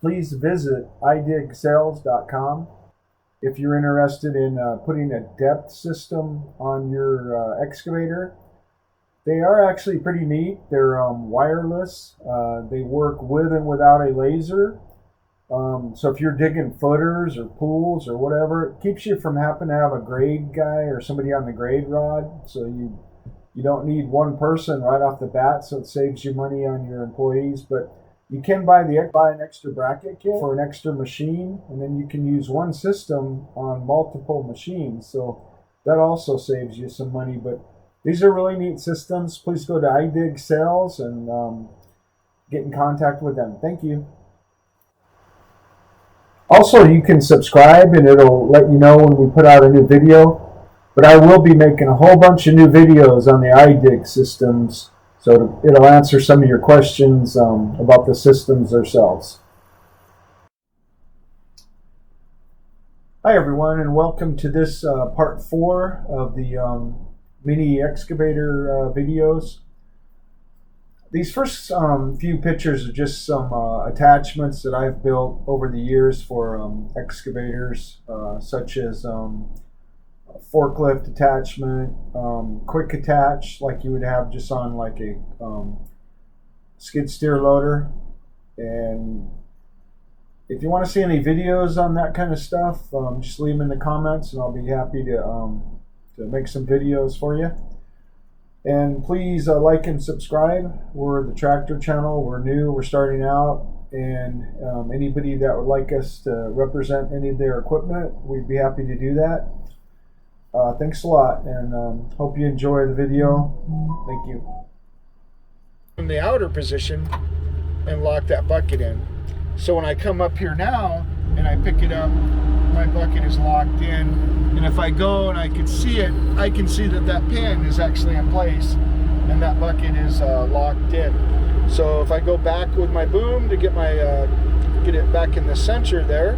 please visit idigsales.com. If you're interested in putting a depth system on your excavator, they are actually pretty neat. They're wireless. They work with and without a laser. So if you're digging footers or pools or whatever, it keeps you from having to have a grade guy or somebody on the grade rod. So you don't need one person right off the bat, so it saves you money on your employees. But you can buy an extra bracket kit for an extra machine, and then you can use one system on multiple machines. So that also saves you some money. But these are really neat systems. Please go to iDig Sales and get in contact with them. Thank you. Also, you can subscribe and it'll let you know when we put out a new video. But I will be making a whole bunch of new videos on the iDig systems, so it'll answer some of your questions about the systems themselves. Hi everyone, and welcome to this part 4 of the mini excavator videos. These first few pictures are just some attachments that I've built over the years for excavators, such as forklift attachment, quick attach like you would have just on like a skid steer loader. And if you want to see any videos on that kind of stuff, just leave them in the comments and I'll be happy to make some videos for you. And please like and subscribe. We're the tractor channel. We're new, we're starting out, and anybody that would like us to represent any of their equipment, we'd be happy to do that. Thanks a lot, and hope you enjoy the video. Thank you. From the outer position and lock that bucket in. So when I come up here now and I pick it up, my bucket is locked in. And if I go and I can see it, I can see that that pin is actually in place and that bucket is locked in. So if I go back with my boom to get my get it back in the center there,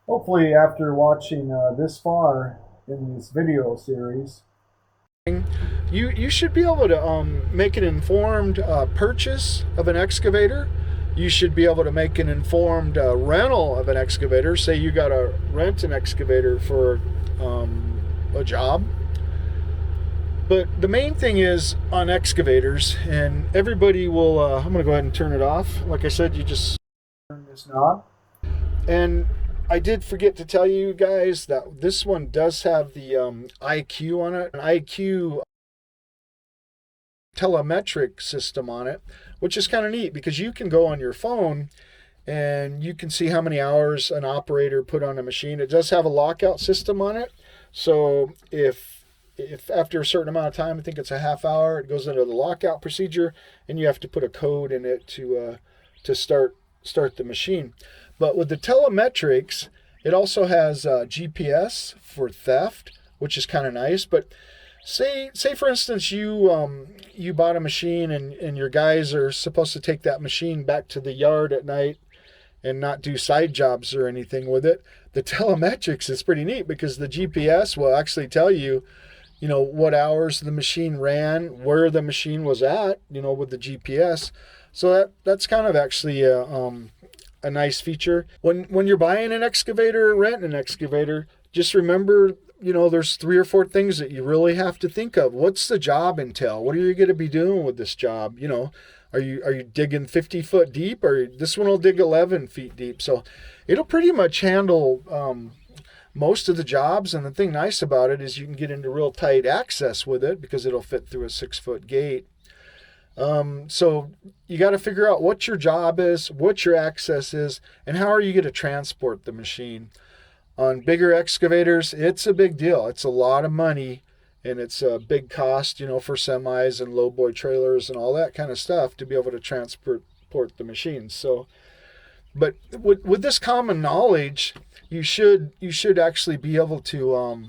hopefully after watching this far in this video series, you should be able to make an informed purchase of an excavator. You should be able to make an informed rental of an excavator. Say you got to rent an excavator for a job. But the main thing is on excavators, and everybody will, I'm going to go ahead and turn it off. Like I said, you just turn this knob. And I did forget to tell you guys that this one does have the IQ on it, an IQ telemetric system on it, which is kind of neat because you can go on your phone and you can see how many hours an operator put on a machine. It does have a lockout system on it, so if after a certain amount of time, I think it's a half hour, it goes into the lockout procedure, and you have to put a code in it to start the machine. But with the telemetrics, it also has GPS for theft, which is kind of nice. But say for instance, you bought a machine and your guys are supposed to take that machine back to the yard at night and not do side jobs or anything with it. The telemetrics is pretty neat because the GPS will actually tell you, what hours the machine ran, where the machine was at, with the GPS. So that's kind of actually a nice feature. When you're buying an excavator or renting an excavator, just remember, there's 3 or 4 things that you really have to think of. What's the job entail? What are you going to be doing with this job? Are you digging 50 foot deep, or this one will dig 11 feet deep? So it'll pretty much handle most of the jobs. And the thing nice about it is you can get into real tight access with it because it'll fit through a 6-foot gate. So you got to figure out what your job is, what your access is, and how are you going to transport the machine. On bigger excavators, it's a big deal. It's a lot of money, and it's a big cost, for semis and lowboy trailers and all that kind of stuff to be able to transport the machines. So, but with this common knowledge, you should actually be able to,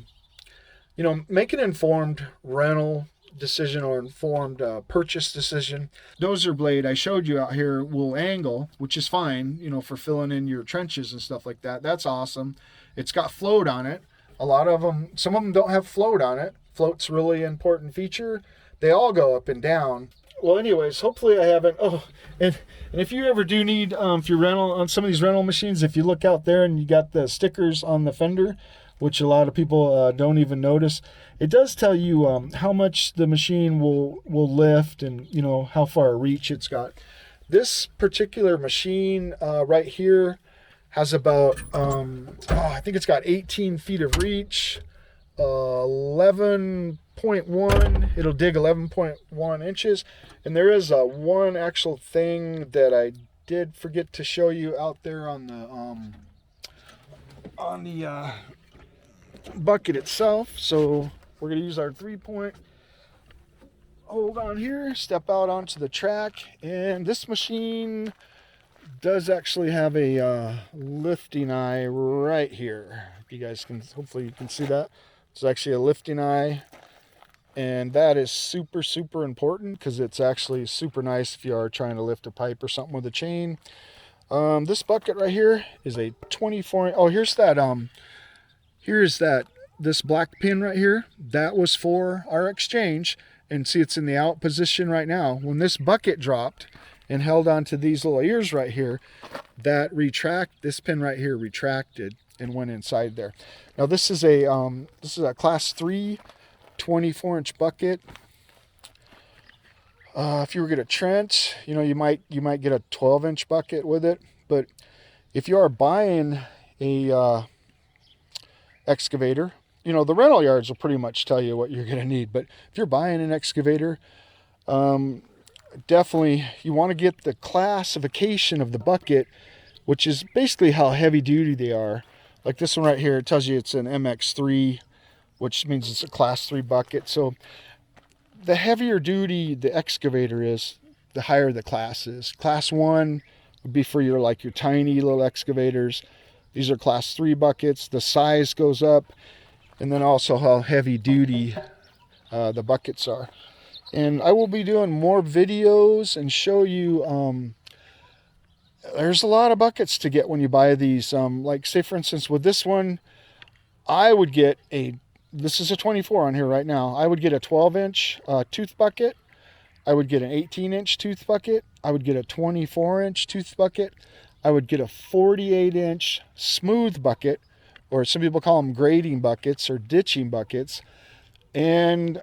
make an informed rental decision or informed purchase decision. Dozer blade I showed you out here will angle, which is fine, for filling in your trenches and stuff like that. That's awesome. It's got float on it. A lot of them, some of them don't have float on it. Float's really important feature. They all go up and down. Well, anyways, hopefully I haven't. Oh, and if you ever do need, if you rental on some of these rental machines, if you look out there and you got the stickers on the fender, which a lot of people don't even notice, it does tell you how much the machine will lift and how far a reach it's got. This particular machine right here has about I think it's got 18 feet of reach, 11.1. It'll dig 11.1 inches, and there is one actual thing that I did forget to show you out there on the bucket itself. So we're gonna use our 3-point. Hold on here, step out onto the track, and this machine does actually have a lifting eye right here. You guys can, hopefully you can see that. It's actually a lifting eye, and that is super, super important because it's actually super nice if you are trying to lift a pipe or something with a chain. This bucket right here is a 24. Oh, here's that. This black pin right here, that was for our exchange. And see, it's in the out position right now. When this bucket dropped and held onto these little ears right here, this pin right here retracted and went inside there. Now this is a class 3 24-inch bucket. If you were to get a Trent, you might get a 12-inch bucket with it. But if you are buying a excavator, the rental yards will pretty much tell you what you're going to need. But if you're buying an excavator, definitely you want to get the classification of the bucket, which is basically how heavy duty they are. Like this one right here, it tells you it's an MX3, which means it's a class 3 bucket. So the heavier duty the excavator is, the higher the class is. Class 1 would be for your tiny little excavators. These are class 3 buckets. The size goes up, and then also how heavy duty the buckets are. And I will be doing more videos and show you, there's a lot of buckets to get when you buy these. Like say for instance with this one, I would get this is a 24 on here right now. I would get a 12-inch tooth bucket. I would get an 18-inch tooth bucket. I would get a 24-inch tooth bucket. I would get a 48-inch smooth bucket, or some people call them grading buckets or ditching buckets. And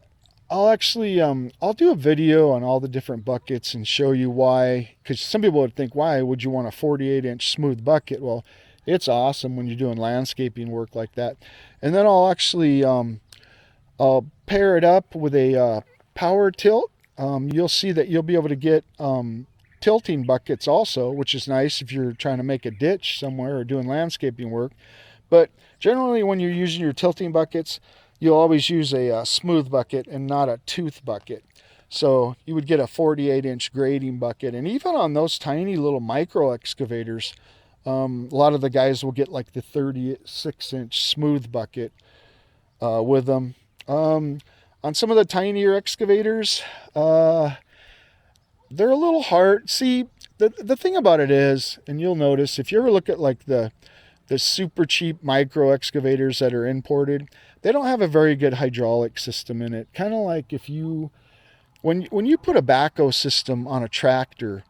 I'll actually, I'll do a video on all the different buckets and show you why, because some people would think, why would you want a 48-inch smooth bucket? Well, it's awesome when you're doing landscaping work like that. And then I'll actually, I'll pair it up with a power tilt. You'll see that you'll be able to get tilting buckets also, which is nice if you're trying to make a ditch somewhere or doing landscaping work. But generally when you're using your tilting buckets, you'll always use a smooth bucket and not a tooth bucket. So you would get a 48-inch grading bucket. And even on those tiny little micro excavators, a lot of the guys will get like the 36-inch smooth bucket with them. On some of the tinier excavators, they're a little hard. See, the thing about it is, and you'll notice, if you ever look at like the super cheap micro excavators that are imported, they don't have a very good hydraulic system in it. Kind of like when you put a backhoe system on a tractor,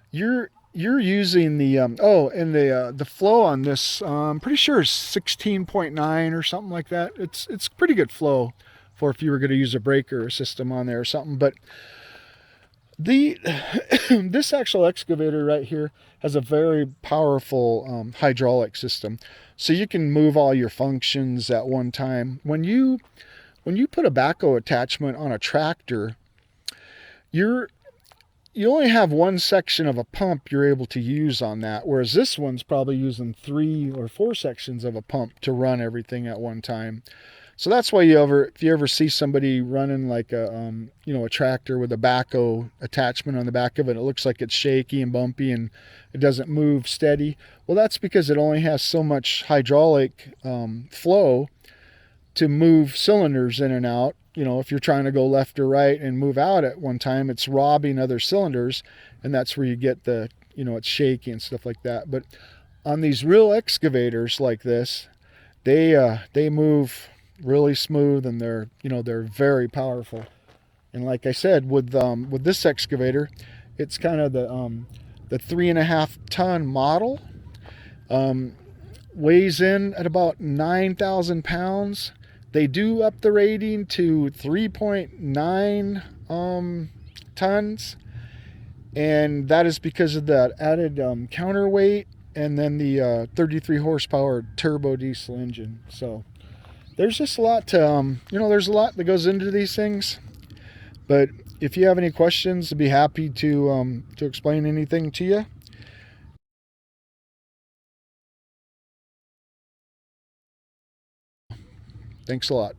you're using the the flow on this, I'm pretty sure is 16.9 or something like that. It's pretty good flow for if you were going to use a breaker system on there or something. But this actual excavator right here has a very powerful hydraulic system, so you can move all your functions at one time. When you put a backhoe attachment on a tractor, you only have one section of a pump you're able to use on that, whereas this one's probably using 3 or 4 sections of a pump to run everything at one time. So that's why if you ever see somebody running like a tractor with a backhoe attachment on the back of it, it looks like it's shaky and bumpy and it doesn't move steady. Well, that's because it only has so much hydraulic flow to move cylinders in and out. If you're trying to go left or right and move out at one time, it's robbing other cylinders, and that's where you get it's shaky and stuff like that. But on these real excavators like this, they move really smooth, and they're very powerful. And like I said, with this excavator, it's kind of the 3.5 ton model. Weighs in at about 9,000 pounds. They do up the rating to 3.9 tons, and that is because of that added counterweight and then the 33 horsepower turbo diesel engine. So there's just a lot to there's a lot that goes into these things. But if you have any questions, I'd be happy to explain anything to you. Thanks a lot.